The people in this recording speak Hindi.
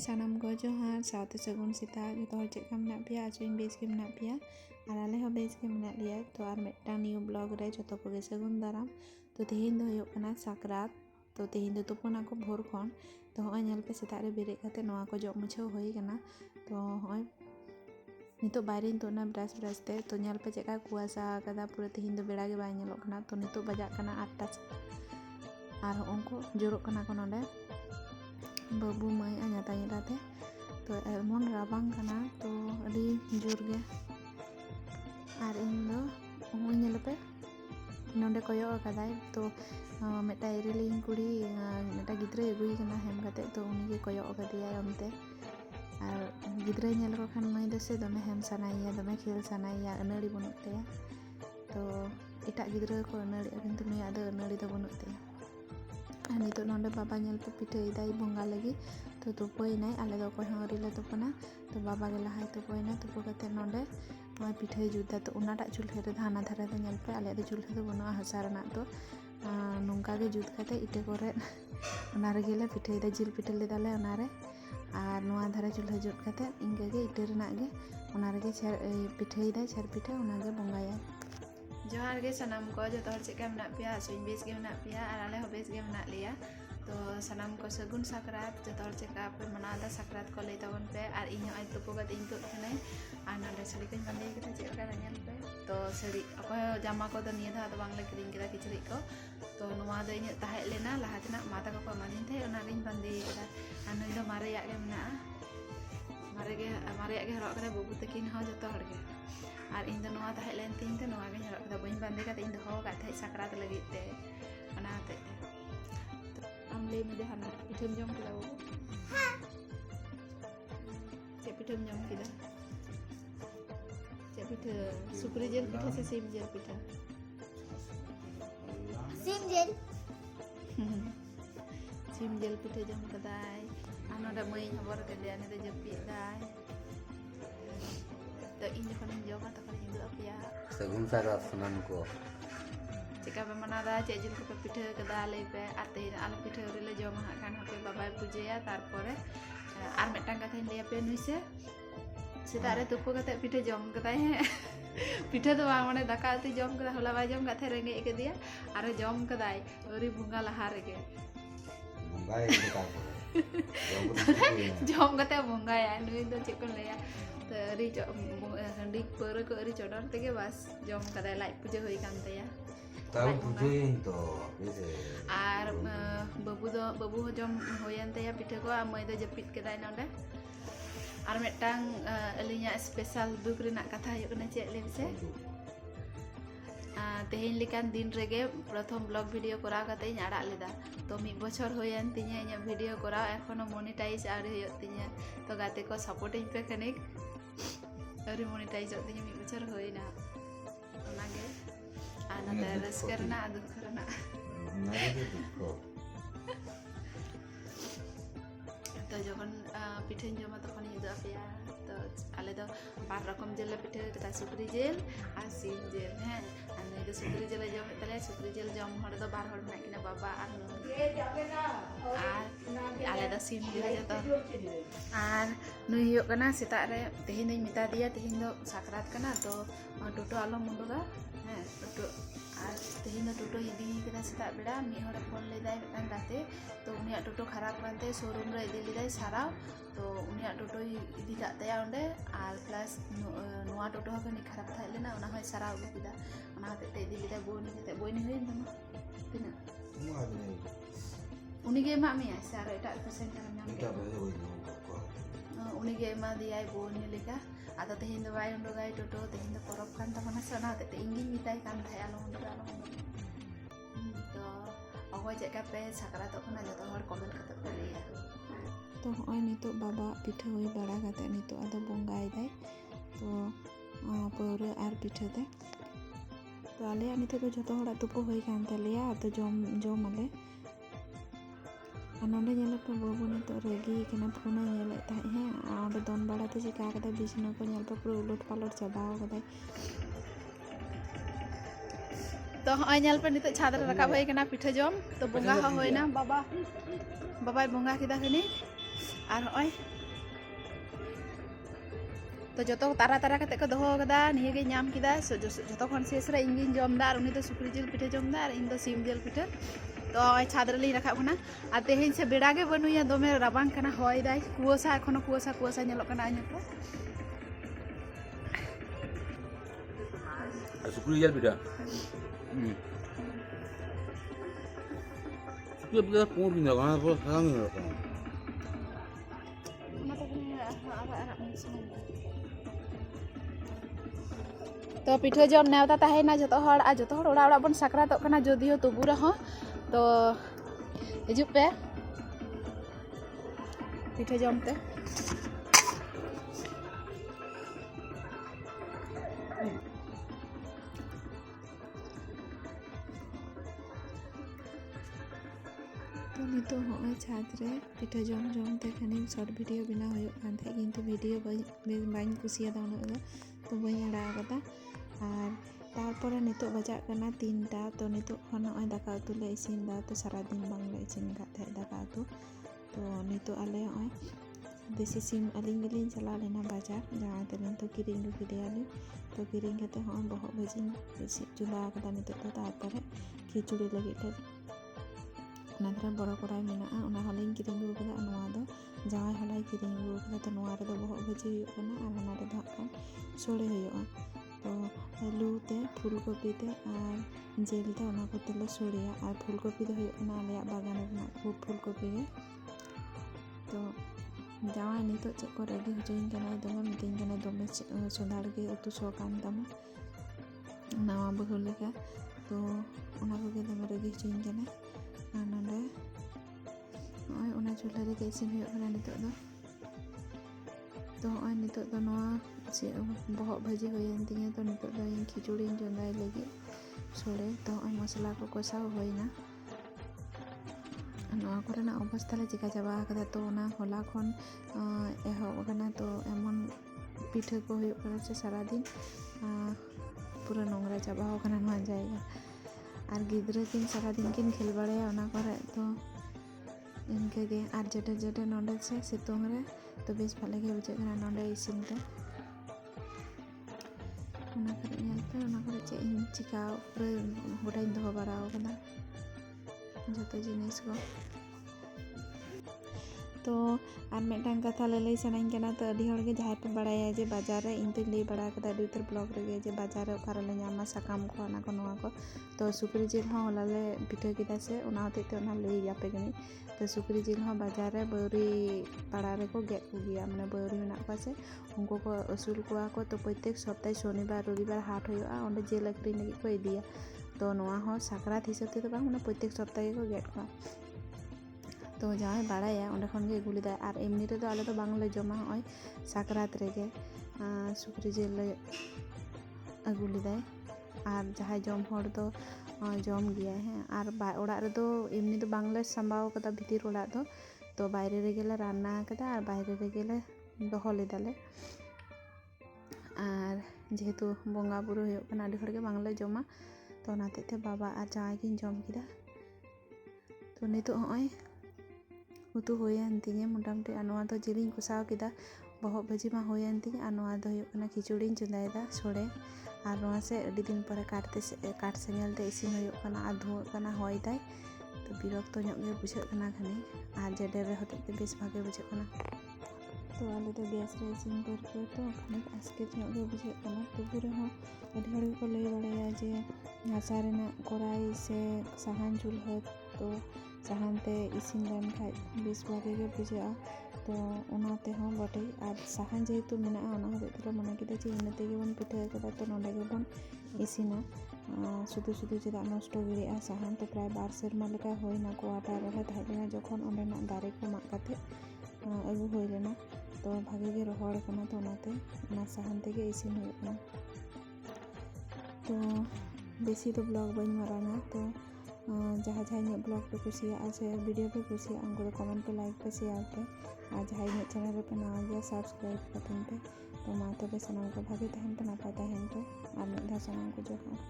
सानाम को जोहार साउते सगुन सीता जो हर चेक मेना पिया आचुइन बेस के मेना पिया और आले हो बेस के मेना लिया तो और मिट्टा न्यू ब्लॉग रे जो को गे सगुन दाराम तो तेहेन दो हुयुग कना साकरात तो तेहेन दो तुपुना को भोर खन तो होय नेल पे सेता रे बेरे कते नोआ को जम मुछाव होई कना तो होय नितो बायरे तोना ब्रश ते तो नेल पे चेका कुआसा कदा पूरा तेहेन दो बेड़ा गे बाय नेलोग कना तो नितो बजाक कना 8टा और उनको जोरोग कना को नोंडे बाबू माई आजा ताते तो एमन राबांग कना तो अड़ी जोर गे और इन दो नेल पे नोंडे कोयो कदाय तो मेटा इरेलिंग कुड़ी मेटा गिद्रे अगुई कना हेम कते तो उनी कोयो कदिया ओनते और गिद्रे नेल को खान माई दसे दमे हेम सनाइया दमे खेल सनाइया अनड़ी बनुते तो एटा गिद्रे को अनड़ी किन्तु नुया दो अनड़ी दो बनुते नितो नोंडे बाबा नेल पे पिठाई बंगा लगी तो तुपोइनाय आले दो कोई हरी ले तुपना तो बाबा गे लहाय तुपोइना तुपो कते नोंडे नोय पिठाई जुदा तो उनाटा चूल्हे रे हाना धारे दो नेल पे आले दो चूल्हे दो बनुआ हसा रना तो नोंका गे जुद कते इटे कोरे उना रे गेले पिठाई दा जिल पिठा लेदाले उना रे और नोआ धारे चूल्हे जुद कते इंगे गे इटे रना गे उना रे गे छर पिठाई दा छर पिठा उना गे बंगाया जोहार गे सनाम को जो हर चेका मेना पिया आचुइन बेस गे मेना पिया और आले हो बेस गे मेना लिया तो सनाम को सगुन साकरात जो हर चेका पे मनादा साकरात को ले तबन पे और इन आज तुपो कते इन तुद खने और नोंडे साड़ी को बंदे कते चेका नेल पे तो साड़ी अकोय जामा को तो निया धा तो बांग ले किरिंग केदा किचरी को तो नोआ दो इन ताहे लेना लहातना माता को मानिन थे उना गिन बंदे केदा और नई दो मारे या गे मेना मारे या गे हरक करे बाबू तकिन हो जतो हर गे और इन दो नोआ ताहे लेन तीन ते नोआ गे हरक कदा बइन बंदे कते इन दो हो काथे साकरात लगी ते अना ते am le me jahana pitem jom kida babu ce pitem jom kida ce pita sukri jel pita se sim jel pita sim jel pita jom kadai ano da mai habor ke dia ne de jepi dai to in jokon jom ta kan indu apya segun sarat sanan ko jika pemanada cek jil ke piఠা kada le pe ate al piఠা rile jom kan hape babai puja tarpore ar metang kathain lay pe nuise seta re tupu kate piఠা jom kadai he piఠা do bang mane daka ati jom kada hola bai jom kathe renge ke dia ar jom kadai ori bunga lahar ge bunga ka jom kate bunga ya nui do cek kon leya ri handi pura ko ri chodor tege bas jom kadai lai puja hoi kan te ya tahu pujain to bese ar babu jom hoyan te ya piఠা ko amai do jepit kedai nonde ar metang alinya special duk rena katha hayuk na cek le bise tehin likan din rege prothom blog video kora kate ᱤᱧ arak leda to mid bochor hoyan tinya inya video kora ekhono monetize ari hoyok tinya to gate ko support ᱤᱧ pe khanik ari monetize ok tinya mid bochor hoina onage ana te raska rena aduk rena तो जखन पिठा जमा तखन हिदो अपया तो आले दो बार रकम जेल पिठा कदा सुकरी जेल और सीम जेल हैं और नई दो सुकरी जेल जम तले सुकरी जेल जम हर दो बार हर ना बाबा और आले दो सीम जेल जतो और नुई हुयो कना सेता रे तेहिन दई मिता दिया तेहिन दो साकरात कना तो टोटो आलो मुंडोगा हैं टोटो और तेहिन दो टोटो इदी कदा सेता बेड़ा मी हर फोन ले दाय मिटान गाते तो उनिया टोटो खराब बनते शोरूम रे इदी लिदाय सारा तो उनिया टोटो इदी कातेया ओंडे और प्लस नोआ टोटो हकनी खराब थाय लेना ओना होय सारा अगु किदा ओना हते इदी लिदाय बोनी कते बोनी होय तमा तिना उनी गे मा मिया सारा एटा पेसेंट का नाम kita hoy उनी गे मा दियाय बोनी लेका आता तेहिन दो बाय ओंडो गाय टोटो तेहिन दो परब कान तमना सना हते इंगी मिताय कान थाय आलो ओंडो तो अगो चेका पे साकरात ओखना जतो हर कमेंट कते पे लिया तो होय नितो बाबा पिठा होई बड़ा कते नितो आदो बंगाय दाय तो पौरे आर पिठा दे तो आले नितो तो जतो हड़ा तुपो होई कान तलिया तो जम आले नोंडे नेल पे बाबू नितो रेगी कना फोन नेल ताहे हे आंडे दोन बड़ा ते चिका कते बिछना को नेल पे पूरा उलट पालट चबाव कते तो होय नेल पे नितो छादर रकाब होई कना पिठा जम तो बंगा होइना बाबा बाबाय बंगा किदा खनि আর হᱚᱜᱼᱚᱭ तो जो तारा तारा कते को दोहो कदा निये नाम किदा जो खन शेष रे इंगिन जमदा और उनी तो सुकरी जिल पिठे जमदा और इन दो सीम जिल पिठे तो छाद रे ली रखा बना और तेहेन से बेड़ा गे बनुया दोमे राबांग कना होय दाय कुवसा एखोनो कुवसा नेलो कना आño को सुकरी जिल पिठा सुकरी पिठा कोन बिना गाना को सांग नो तो पिठे जम नेवता ताहेना जतो हड़ ओड़ा बन साकरातोग कना जदियो तबु रहो तो हिजुग पे पिठे जमते तो नितो होय छाद रे पिठे जम ते खानी शॉर्ट वीडियो बिना होयो कान थे किंतु वीडियो बाइन कुसिया दा उना तो बाइन आड़ा कदा और तारपर नितो बजा कना 3टा तो नितो खन होय दाका उतु ले इसिन दा तो सारा दिन बांग ले इसिन का थे दाका उतु तो नितो आले होय देसी सिम अलिंग गिलिन चला लेना बाजार जहां ते नितो किरिंग गु किदेयाली तो किरिंग कते होय बहक भजी चुला कदा नितो तो तारपर खिचुड़ी लगी ले नादरा बड़ा कड़ाई मेना उना हलिंग किरिंग गु कदा नोआ दो जहां हलाई किरिंग गु कदा तो नोआ रे दो बहक भजी हुयो कना और ना रे द खान सोड़े हुयो तो आलू ते फुलकपी ते और जेल ते उना को तेले सोड़िया और फुलकपी दो हुयो कना आलेया बागान रे फुलकपी गे तो जावाई नितो चेक को रेडी होजोइन कना दमे मिटिंग कना दमे सोदाड़ गे उतु सो कान तमा नावा बहु लेका तो उना को गे दमे रेडी होजोइन कना और नंदे ओय उना चूल्हा रे इसिन हुयो कना नितो दो तो ओय नितो दो नोआ बहक भाजी होयन तिया तो नितो दो इन खिचुड़ी चंदाई लगी सोड़े तो ओय मसला को कसाव होइना नोआ कोरेना अवस्था ले चिका चाबा कदा तो ना होला खन एहो कना तो एमन पिठे को हुयो कना से सारा दिन पूरा नोंगरा चाबा हो कना नोआ जाएगा और गिद्रा किन सारा दिन किन खेल बड़ाया उना करे तो इनके गे और जटे जटे नोंडे से सितुंग रे तो बेस भाले गे बुझे कना नोंडे इसिन ते उना करे नेलते उना करे चे इन चिका पूरा गोटाइन दोहो बाराव कदा जतो जिनिस को तो और मेटांग कथा लई सनाइन कना तो अडी हड़ गे जहां पे बड़ाया जे बाजार रे इन तो लई बड़ा कदा अडी उतर ब्लॉग रे जे बाजार रे ओखारे ले नामा साकाम को ना को नोआ को तो सुकरी जिल हो होला ले पिठे किदा से उना होते ते उना लई यापे गनी तो सुकरी जिल हो बाजार रे बौरी पाड़ा रे को गेट को गिया माने बौरी मेना को से उनको को असूल कोआ को तो प्रत्येक सप्ताह शनिवार रविवार हाट होयोआ ओंडे जेल अकरी लगी को इदिया तो नोआ हो साकरात हिसाब ते तो बांग माने प्रत्येक सप्ताह के को गेट को तो जहाँ बाड़ाया ओंडे खन गे अगु लेदा और एमनी रे तो आले तो बांग ले जमा होय साकरात रे गे सुकरी जिल ले अगु लेदा और जहाँ जम हड़ तो जम गया है और ओड़ा रे तो एमनी तो बांगले संभाव कदा भीतर ओड़ा तो बाहरे रे गेले रान्ना कदा और बाहरे रे गेले दोहो लेदाले और जेहेतु बंगा बुरु हुयो कना आडी हड़ गे बांगले जमा तो नाते ते बाबा और जहाँ किन जम किदा तो नितो होय उतु होयन तिगे मोटामुटी नोआ तो जिलिन कुसाव किदा बहक भाजी मा होयन तिगे और नोआ दो हुयो कना खिचुड़ी चंदायदा सोड़े और नोआ से अडी दिन परे काट सेंगेल ते इसिन हुयो कना और धुआं कना होय दाय तो बिरक्त ᱧᱚᱜ गे बुझाᱹᱜ कना खानी और जेडे रे होते ते बेस भागे बुझाᱹᱜ कना तो आले तो गैस रे इसिन परके तो खानी आस्केट ᱧᱚᱜ गे बुझाᱹᱜ कना तबु रे हो अडी हड़ को लई बड़ाया जे हासा रेना कड़ाई से साहान चूल्हा तो साहान ते इसिन लेन खाय बेस भागे गे बुझाᱹᱜᱼᱟ तो उनाते हो बटे और साहान जेहेतु मेना ओना होते ते मने किदा जे इना तेगे बन पिठा कदा तो नोंडे गे बन इसिना शुधु चेदा नष्ट गिड़िया साहान तो प्राय 2 सेरमा लेका होइना क्वार्टार रे थाइलेना जखन ओंडेना दारे को माग काते अगु होय लेना तो भागे गे रोहड़ कना तो ओनाते ना साहान तेगे इसिन हुयो कना तो बेसी तो ब्लॉग बन माराना तो जहाँ जहाँ ब्लॉग पे कुसिया से वीडियो पे कुसिया उनको तो कमेंट पे लाइक पे शेयर पे और जहाँ चैनल पे नवा गया सब्सक्राइब करते पे तो मा तो सनाम को भागे तहन पे नापाय तहन पे और मिदा सनाम को जोहार।